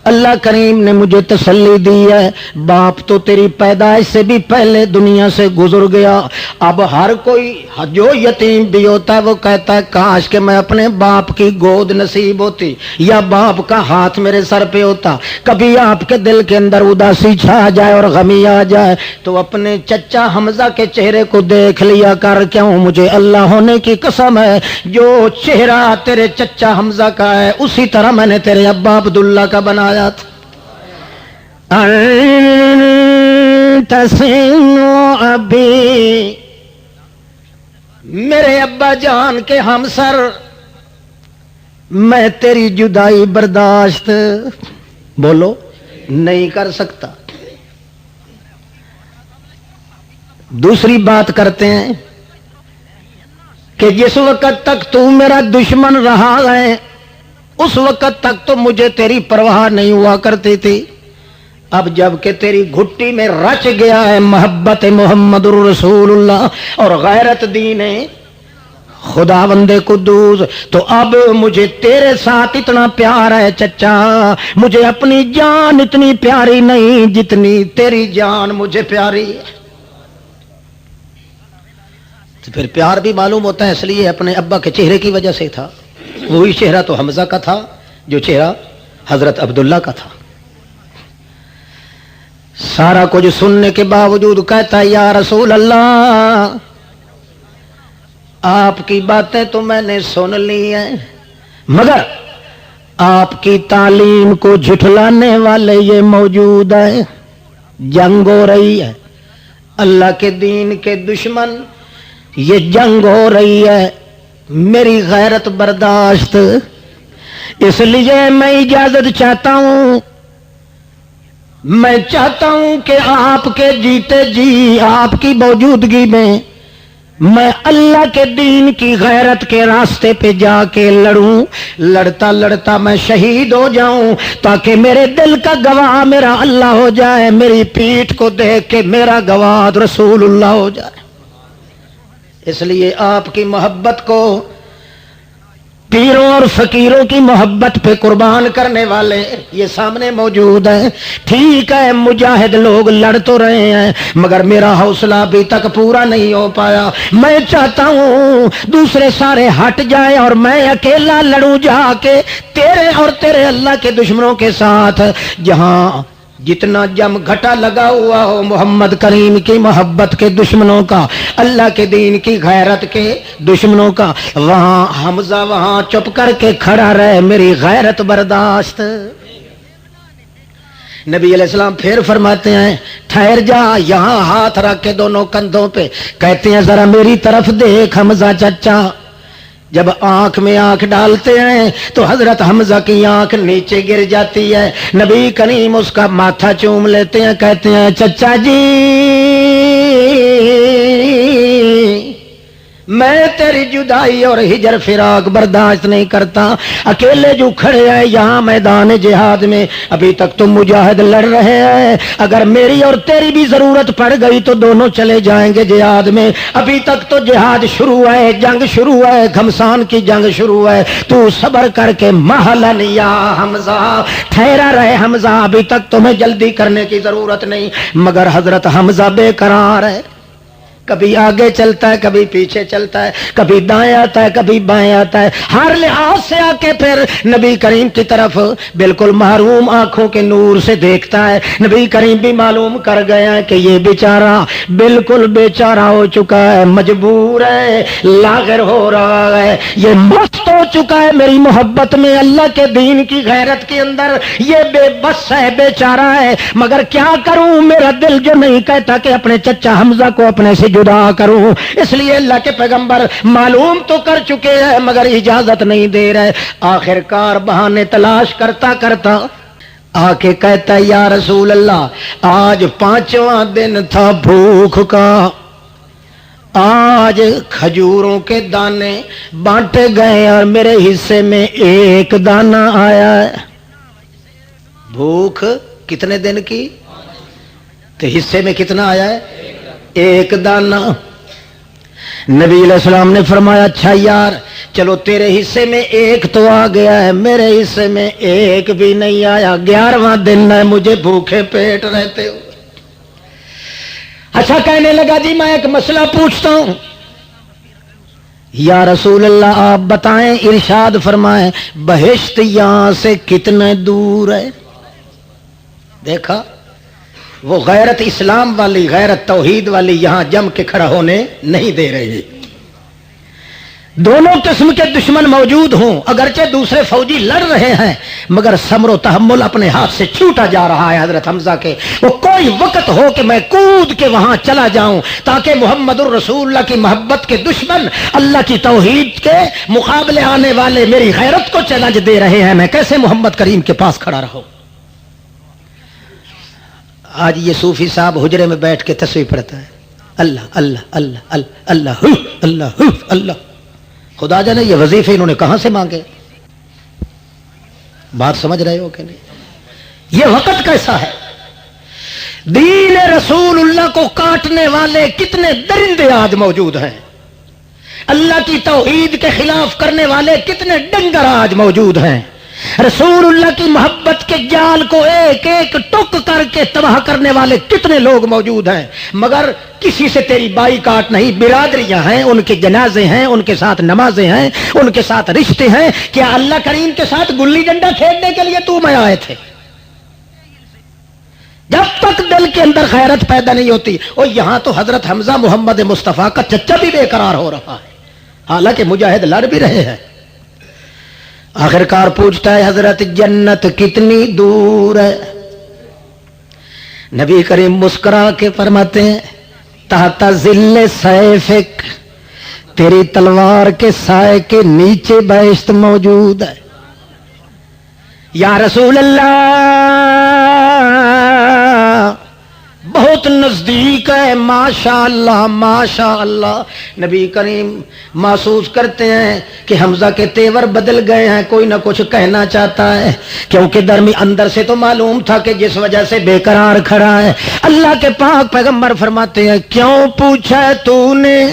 Speaker 1: اللہ کریم نے مجھے تسلی دی ہے، باپ تو تیری پیدائش سے بھی پہلے دنیا سے گزر گیا، اب ہر کوئی جو یتیم بھی ہوتا ہے وہ کہتا ہے کاش کہ میں اپنے باپ کی گود نصیب ہوتی یا باپ کا ہاتھ میرے سر پہ ہوتا۔ کبھی آپ کے دل کے اندر اداسی چھا جائے اور غمی آ جائے تو اپنے چچا حمزہ کے چہرے کو دیکھ لیا کر، کیوں مجھے اللہ ہونے کی قسم ہے جو چہرہ تیرے چچا حمزہ کا ہے اسی طرح میں نے تیرے ابا عبداللہ کا بنایا تھا۔ ابھی میرے ابا جان کے ہمسر، میں تیری جدائی برداشت بولو نہیں کر سکتا۔ دوسری بات کرتے ہیں کہ جس وقت تک تو میرا دشمن رہا ہے اس وقت تک تو مجھے تیری پرواہ نہیں ہوا کرتی تھی، اب جب کہ تیری گھٹی میں رچ گیا ہے محبت محمد الرسول اللہ اور غیرت دین خداوند قدوس، تو اب مجھے تیرے ساتھ اتنا پیار ہے چچا، مجھے اپنی جان اتنی پیاری نہیں جتنی تیری جان مجھے پیاری ہے۔ تو پھر پیار بھی معلوم ہوتا ہے، اس لیے اپنے ابا کے چہرے کی وجہ سے تھا، وہی چہرہ تو حمزہ کا تھا جو چہرہ حضرت عبداللہ کا تھا۔ سارا کچھ سننے کے باوجود کہتا ہے یا رسول اللہ آپ کی باتیں تو میں نے سن لی ہیں، مگر آپ کی تعلیم کو جھٹلانے والے یہ موجود ہیں، جنگ ہو رہی ہے، اللہ کے دین کے دشمن، یہ جنگ ہو رہی ہے، میری غیرت برداشت، اس لیے میں اجازت چاہتا ہوں، میں چاہتا ہوں کہ آپ کے جیتے جی آپ کی موجودگی میں میں اللہ کے دین کی غیرت کے راستے پہ جا کے لڑوں، لڑتا لڑتا میں شہید ہو جاؤں، تاکہ میرے دل کا گواہ میرا اللہ ہو جائے، میری پیٹھ کو دیکھ کے میرا گواہ رسول اللہ ہو جائے۔ اس لیے آپ کی محبت کو پیروں اور فقیروں کی محبت پہ قربان کرنے والے یہ سامنے موجود ہیں۔ ٹھیک ہے مجاہد لوگ لڑ تو رہے ہیں، مگر میرا حوصلہ ابھی تک پورا نہیں ہو پایا۔ میں چاہتا ہوں دوسرے سارے ہٹ جائیں اور میں اکیلا لڑوں جا کے تیرے اور تیرے اللہ کے دشمنوں کے ساتھ، جہاں جتنا جم گھٹا لگا ہوا ہو محمد کریم کی محبت کے دشمنوں کا، اللہ کے دین کی غیرت کے دشمنوں کا، وہاں حمزہ وہاں چپ کر کے کھڑا رہے، میری غیرت برداشت۔ نبی علیہ السلام پھر فرماتے ہیں ٹھہر جا، یہاں ہاتھ رکھ کے دونوں کندھوں پہ کہتے ہیں ذرا میری طرف دیکھ حمزہ چچا۔ جب آنکھ میں آنکھ ڈالتے ہیں تو حضرت حمزہ کی آنکھ نیچے گر جاتی ہے، نبی کریم اس کا ماتھا چوم لیتے ہیں، کہتے ہیں چچا جی میں تیری جدائی اور ہجر فراق برداشت نہیں کرتا، اکیلے جو کھڑے ہیں یہاں میدان جہاد میں، ابھی تک تم مجاہد لڑ رہے ہیں، اگر میری اور تیری بھی ضرورت پڑ گئی تو دونوں چلے جائیں گے جہاد میں، ابھی تک تو جہاد شروع ہے، جنگ شروع ہے، گھمسان کی جنگ شروع ہے، تو صبر کر کے مہلن یا حمزہ، ٹھہرا رہے حمزہ، ابھی تک تمہیں جلدی کرنے کی ضرورت نہیں۔ مگر حضرت حمزہ بے قرار ہے، کبھی آگے چلتا ہے کبھی پیچھے چلتا ہے، کبھی دائیں آتا ہے کبھی بائیں آتا ہے، ہر لحاظ سے آ کے پھر نبی کریم کی طرف بالکل محروم آنکھوں کے نور سے دیکھتا ہے۔ نبی کریم بھی معلوم کر گیا ہے کہ یہ بیچارہ بالکل بیچارہ ہو چکا ہے، مجبور ہے، لاغر ہو رہا ہے، یہ مست ہو چکا ہے میری محبت میں، اللہ کے دین کی غیرت کے اندر یہ بے بس ہے، بیچارہ ہے، مگر کیا کروں، میرا دل جو نہیں کہتا کہ اپنے چچا حمزہ کو اپنے سے جدا کروں، اس لیے اللہ کے پیغمبر معلوم تو کر چکے ہیں مگر اجازت نہیں دے رہے۔ آخر کار بہانے تلاش کرتا کرتا آ کے کہتا ہے یا رسول اللہ آج 5واں دن تھا بھوک کا، آج کھجوروں کے دانے بانٹے گئے اور میرے حصے میں ایک دانہ آیا ہے۔ بھوک کتنے دن کی تو حصے میں کتنا آیا ہے؟ ایک دانہ۔ نبی علیہ السلام نے فرمایا اچھا یار چلو تیرے حصے میں ایک تو آ گیا ہے، میرے حصے میں ایک بھی نہیں آیا، 11واں دن ہے مجھے بھوکے پیٹ رہتے ہو۔ اچھا کہنے لگا جی میں ایک مسئلہ پوچھتا ہوں یا رسول اللہ آپ بتائیں، ارشاد فرمائیں بہشت یہاں سے کتنے دور ہے؟ دیکھا وہ غیرت اسلام والی، غیرت توحید والی یہاں جم کے کھڑا ہونے نہیں دے رہی۔ دونوں قسم کے دشمن موجود ہوں، اگرچہ دوسرے فوجی لڑ رہے ہیں مگر صبر و تحمل اپنے ہاتھ سے چھوٹا جا رہا ہے حضرت حمزہ کے۔ وہ کوئی وقت ہو کہ میں کود کے وہاں چلا جاؤں تاکہ محمد الرسول اللہ کی محبت کے دشمن، اللہ کی توحید کے مقابلے آنے والے میری غیرت کو چیلنج دے رہے ہیں، میں کیسے محمد کریم کے پاس کھڑا رہوں۔ آج یہ صوفی صاحب حجرے میں بیٹھ کے تسبیح پڑھتا ہے اللہ اللہ اللہ اللہ اللہ اللہ اللہ، خدا جانے یہ وظیفے انہوں نے کہاں سے مانگے؟ بات سمجھ رہے ہو کہ نہیں؟ یہ وقت کیسا ہے؟ دین رسول اللہ کو کاٹنے والے کتنے درندے آج موجود ہیں، اللہ کی توحید کے خلاف کرنے والے کتنے ڈنگر آج موجود ہیں، رسول اللہ کی محبت کے جال کو ایک ایک ٹک کر کے تباہ کرنے والے کتنے لوگ موجود ہیں، مگر کسی سے تیری بائی کاٹ نہیں، برادریاں ہیں، ان کے جنازے ہیں، ان کے ساتھ نمازیں ہیں، ان کے ساتھ رشتے ہیں۔ کیا اللہ کریم کے ساتھ گلی ڈنڈا کھیلنے کے لیے تو میں آئے تھے؟ جب تک دل کے اندر غیرت پیدا نہیں ہوتی، اور یہاں تو حضرت حمزہ محمد مصطفیٰ کا چچا بھی بے قرار ہو رہا ہے، حالانکہ مجاہد لڑ بھی رہے ہیں۔ آخرکار پوچھتا ہے حضرت جنت کتنی دور ہے؟ نبی کریم مسکرا کے فرماتے ہیں تحت ظل سیفک، تیری تلوار کے سائے کے نیچے بہشت موجود ہے۔ یا رسول اللہ بہت نزدیک ہے. ماشاء اللہ ماشاء اللہ. نبی کریم محسوس کرتے ہیں کہ حمزہ کے تیور بدل گئے ہیں, کوئی نہ کچھ کہنا چاہتا ہے, کیونکہ اندر سے تو معلوم تھا کہ جس وجہ سے بے قرار کھڑا ہے. اللہ کے پاک پیغمبر فرماتے ہیں کیوں پوچھا ہے تو نے؟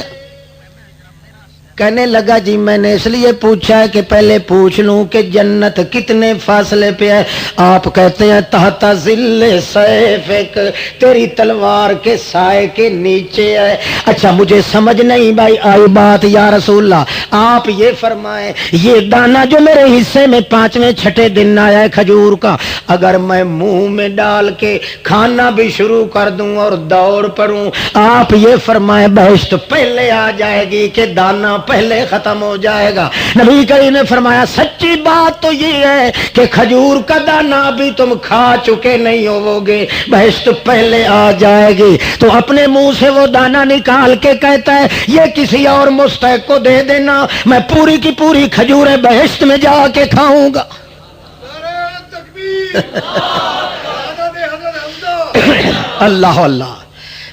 Speaker 1: کہنے لگا جی میں نے اس لیے پوچھا ہے کہ پہلے پوچھ لوں کہ جنت کتنے فاصلے پہ ہے. آپ کہتے ہیں تحت ظل سیفک, تیری تلوار کے سائے کے نیچے ہے. اچھا مجھے سمجھ نہیں بھائی آئی بات یا رسول اللہ. آپ یہ فرمائیں یہ دانہ جو میرے حصے میں 5ویں 6ٹھے دن آیا ہے کھجور کا, اگر میں منہ میں ڈال کے کھانا بھی شروع کر دوں اور دوڑ پڑوں, آپ یہ فرمائیں بہشت پہلے آ جائے گی کہ دانہ پہلے ختم ہو جائے گا؟ نبی کریم نے فرمایا سچی بات تو یہ ہے کہ کھجور کا دانہ بھی تم کھا چکے نہیں ہو گے, بہشت پہلے آ جائے گی. تو اپنے منہ سے وہ دانہ نکال کے کہتا ہے یہ کسی اور مستحق کو دے دینا, میں پوری کی پوری کھجوریں بہشت میں جا کے کھاؤں گا. اللہ اللہ.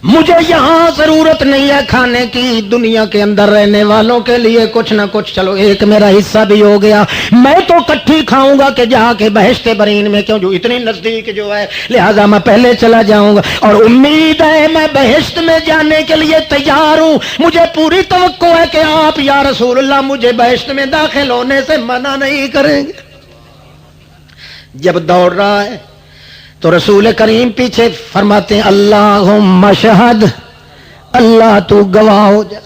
Speaker 1: مجھے یہاں ضرورت نہیں ہے کھانے کی, دنیا کے اندر رہنے والوں کے لیے کچھ نہ کچھ, چلو ایک میرا حصہ بھی ہو گیا, میں تو کٹھی کھاؤں گا کہ جا کے بہشت برین میں, کیوں جو اتنی نزدیک جو ہے لہذا میں پہلے چلا جاؤں گا. اور امید ہے میں بہشت میں جانے کے لیے تیار ہوں, مجھے پوری توقع ہے کہ آپ یا رسول اللہ مجھے بہشت میں داخل ہونے سے منع نہیں کریں گے. جب دوڑ رہا ہے تو رسول کریم پیچھے فرماتے ہیں اللہم شہد, اللہ تو گواہ ہو جا,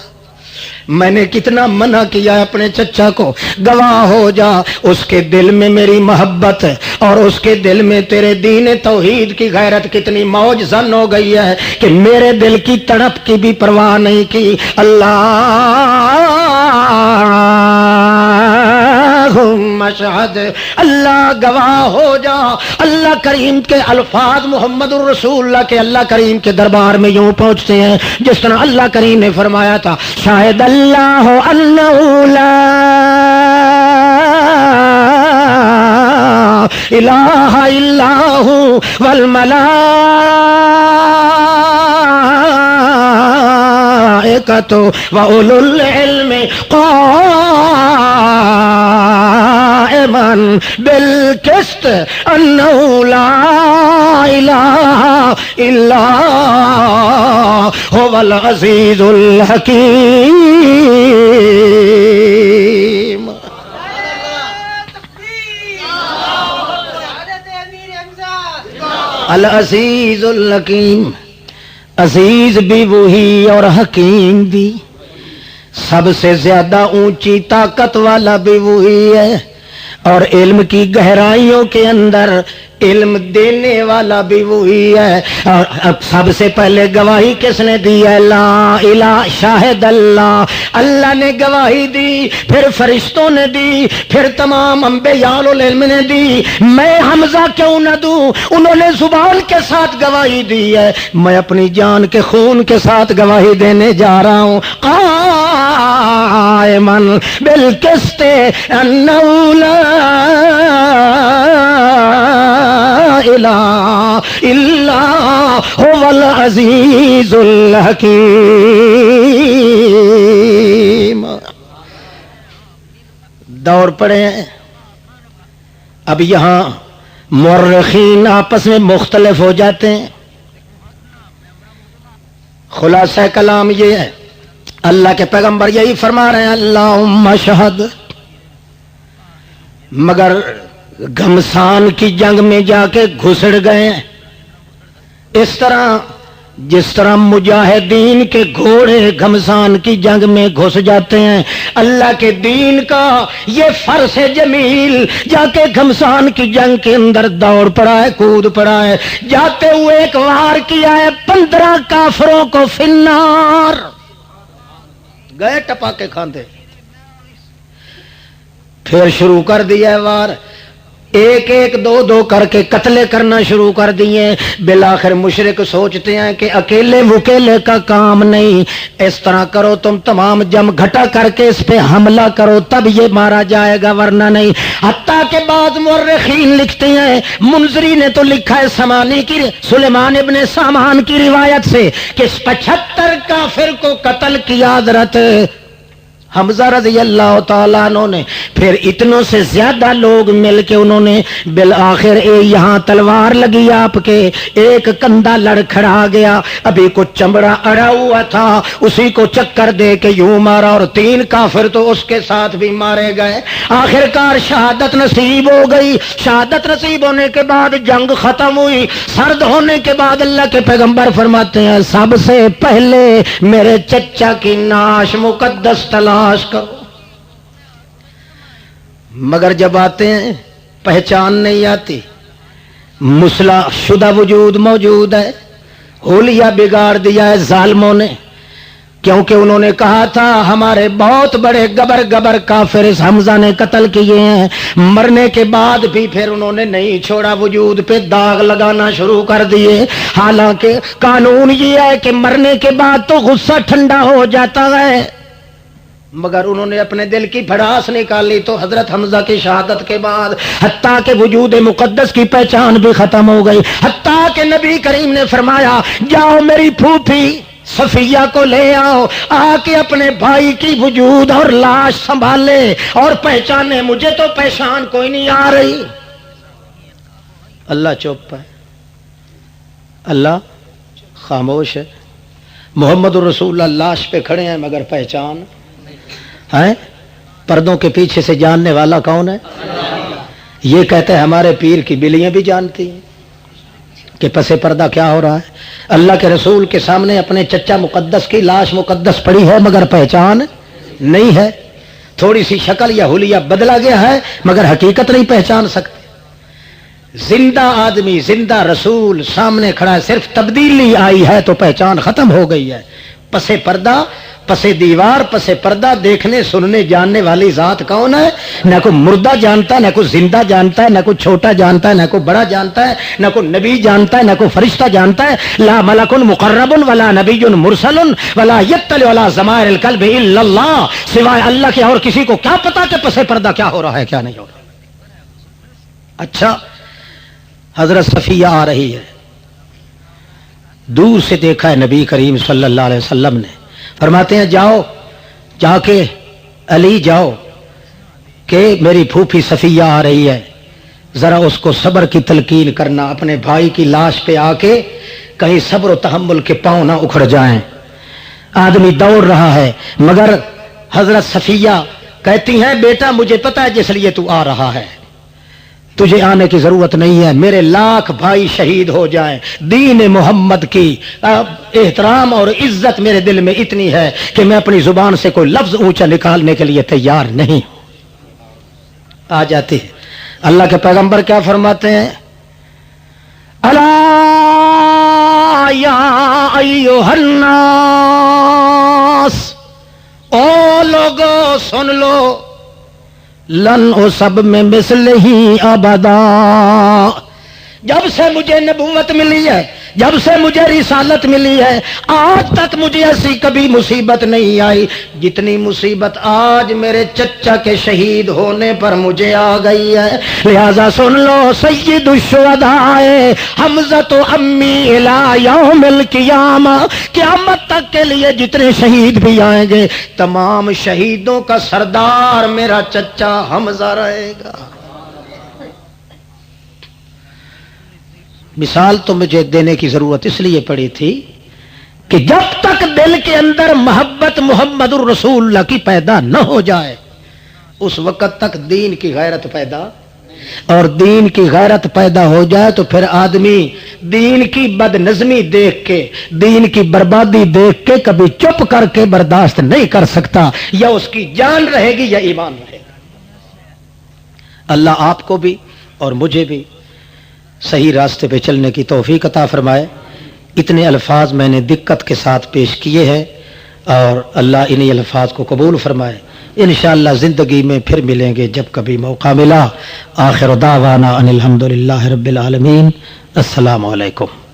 Speaker 1: میں نے کتنا منع کیا اپنے چچا کو, گواہ ہو جا. اس کے دل میں میری محبت ہے اور اس کے دل میں تیرے دین توحید کی غیرت کتنی موج زن ہو گئی ہے کہ میرے دل کی تڑپ کی بھی پرواہ نہیں کی. مشہد, اللہ گواہ ہو جا. اللہ کریم کے الفاظ محمد الرسول اللہ کے اللہ کریم کے دربار میں یوں پہنچتے ہیں جس طرح اللہ کریم نے فرمایا تھا شاہد اللہ انہ لا الہ الا ہو والملائکۃ واولو العلم قائما بالقسط انہ لا الہ الا هو العزیز الحکیم. العزیز الحکیم, عزیز بھی وہی اور حکیم بھی, سب سے زیادہ اونچی طاقت والا بھی وہی ہے, اور علم کی گہرائیوں کے اندر علم دینے والا بھی وہی ہے. اور اب سب سے پہلے گواہی کس نے دی ہے؟ لا الہ, شاہد اللہ, اللہ نے گواہی دی, پھر فرشتوں نے دی, پھر تمام انبیاء العلم نے دی. میں حمزہ کیوں نہ دوں؟ انہوں نے زبان کے ساتھ گواہی دی ہے, میں اپنی جان کے خون کے ساتھ گواہی دینے جا رہا ہوں. قائما بالقسط انہ لا الہ الا هو العزیز الحکیم. دوڑ پڑے ہیں. اب یہاں مورخین آپس میں مختلف ہو جاتے ہیں. خلاصہ کلام یہ ہے, اللہ کے پیغمبر یہی فرما رہے ہیں اللہم شہد, مگر گھمسان کی جنگ میں جا کے گھسڑ گئے. اس طرح جس طرح مجاہدین کے گھوڑے گھمسان کی جنگ میں گھس جاتے ہیں, اللہ کے دین کا یہ فرس جمیل جا کے گھمسان کی جنگ کے اندر دوڑ پڑا ہے, کود پڑا ہے. جاتے ہوئے ایک وار کیا ہے, 15 کافروں کو فنار گئے ٹپا کے کھاندے. پھر شروع کر دیا ہے وار, ایک ایک دو دو کر کے قتل کرنا شروع کر دیے. بالآخر مشرک سوچتے ہیں کہ اکیلے وکیلے کا کام نہیں، اس طرح کرو تم تمام جم گھٹا کر کے اس پہ حملہ کرو تب یہ مارا جائے گا ورنہ نہیں. حتیٰ کہ بعض مورخین لکھتے ہیں، منذری نے تو لکھا ہے سمانی کی سلیمان ابن سامان کی روایت سے کہ 75 کافر کو قتل کیا حضرت حمزہ رضی اللہ تعالیٰ عنہ نے. پھر اتنوں سے زیادہ لوگ مل کے انہوں نے بالآخر یہاں تلوار لگی آپ کے، ایک کندھا لڑکھڑا گیا، ابھی کچھ چمڑا اڑا ہوا تھا، اسی کو چکر دے کے یوں مارا اور 3 کافر تو اس کے ساتھ بھی مارے گئے. آخرکار شہادت نصیب ہو گئی. شہادت نصیب ہونے کے بعد جنگ ختم ہوئی. سرد ہونے کے بعد اللہ کے پیغمبر فرماتے ہیں سب سے پہلے میرے چچا کی نعش مقدس تلاش کرو. مگر جب آتے ہیں پہچان نہیں آتی. مسلح شدہ وجود موجود ہے، حلیہ بگاڑ دیا ہے ظالموں نے، کیونکہ انہوں نے کہا تھا ہمارے بہت بڑے گبر کافر اس حمزہ نے قتل کیے ہیں. مرنے کے بعد بھی پھر انہوں نے نہیں چھوڑا، وجود پہ داغ لگانا شروع کر دیے. حالانکہ قانون یہ ہے کہ مرنے کے بعد تو غصہ ٹھنڈا ہو جاتا ہے، مگر انہوں نے اپنے دل کی بھڑاس نکالی تو حضرت حمزہ کی شہادت کے بعد حتیٰ کہ وجود مقدس کی پہچان بھی ختم ہو گئی. حتیٰ کہ نبی کریم نے فرمایا جاؤ میری پھوپھی صفیہ کو لے آؤ، آ کے اپنے بھائی کی وجود اور لاش سنبھالے اور پہچانے. مجھے تو پہچان کوئی نہیں آ رہی. اللہ چپ ہے، اللہ خاموش ہے. محمد الرسول اللہ لاش پہ کھڑے ہیں مگر پہچان ہے. پردوں کے پیچھے سے جاننے والا کون ہے؟ یہ کہتے ہیں ہمارے پیر کی بلیاں بھی جانتی ہیں کہ پس پردہ کیا ہو رہا ہے. اللہ کے رسول کے سامنے اپنے چچا مقدس کی لاش مقدس پڑی ہے مگر پہچان نہیں ہے. تھوڑی سی شکل یا حلیہ بدلا گیا ہے مگر حقیقت نہیں پہچان سکتے. زندہ آدمی زندہ رسول سامنے کھڑا ہے، صرف تبدیلی آئی ہے تو پہچان ختم ہو گئی ہے. پس پردہ پس دیوار پس پردہ دیکھنے سننے جاننے والی ذات کون ہے؟ نہ کوئی مردہ جانتا ہے، نہ کوئی زندہ جانتا ہے، نہ کوئی چھوٹا جانتا ہے، نہ کوئی بڑا جانتا ہے، نہ کوئی نبی جانتا ہے، نہ کوئی فرشتہ جانتا ہے. لا ملک مقرب ولا نبی مرسل ولا یطلع علی ضمائر القلب الا اللہ. سوائے اللہ کے اور کسی کو کیا پتا کہ پس پردہ کیا ہو رہا ہے کیا نہیں ہو رہا. اچھا حضرت صفیہ آ رہی ہے، دور سے دیکھا ہے نبی کریم صلی اللہ علیہ وسلم نے. فرماتے ہیں جاؤ جا کے علی جاؤ کہ میری پھوپھی صفیہ آ رہی ہے، ذرا اس کو صبر کی تلقین کرنا. اپنے بھائی کی لاش پہ آ کے کہیں صبر و تحمل کے پاؤں نہ اکھڑ جائیں. آدمی دوڑ رہا ہے مگر حضرت صفیہ کہتی ہیں بیٹا مجھے پتا ہے جس لیے تو آ رہا ہے، تجھے آنے کی ضرورت نہیں ہے. میرے لاکھ بھائی شہید ہو جائیں، دین محمد کی احترام اور عزت میرے دل میں اتنی ہے کہ میں اپنی زبان سے کوئی لفظ اونچا نکالنے کے لیے تیار نہیں. آ جاتی ہے. اللہ کے پیغمبر کیا فرماتے ہیں؟ الا یا ایھا الناس، او لوگو سن لو، لن سب میں مثل ہی ابدا. جب سے مجھے نبوت ملی ہے، جب سے مجھے رسالت ملی ہے، آج تک مجھے ایسی کبھی مصیبت نہیں آئی جتنی مصیبت آج میرے چچا کے شہید ہونے پر مجھے آ گئی ہے. لہذا سن لو، سید الشہداء حمزہ تو امی الی یوم القیامہ، قیامت تک کے لیے جتنے شہید بھی آئیں گے تمام شہیدوں کا سردار میرا چچا حمزہ رہے گا. مثال تو مجھے دینے کی ضرورت اس لیے پڑی تھی کہ جب تک دل کے اندر محبت محمد الرسول اللہ کی پیدا نہ ہو جائے اس وقت تک دین کی غیرت پیدا، اور دین کی غیرت پیدا ہو جائے تو پھر آدمی دین کی بد نظمی دیکھ کے، دین کی بربادی دیکھ کے کبھی چپ کر کے برداشت نہیں کر سکتا. یا اس کی جان رہے گی یا ایمان رہے گا. اللہ آپ کو بھی اور مجھے بھی صحیح راستے پہ چلنے کی توفیق عطا فرمائے. اتنے الفاظ میں نے دقت کے ساتھ پیش کیے ہیں اور اللہ انہی الفاظ کو قبول فرمائے. انشاءاللہ زندگی میں پھر ملیں گے جب کبھی موقع ملا. آخر دعوانا ان الحمدللہ رب العالمین. السلام علیکم.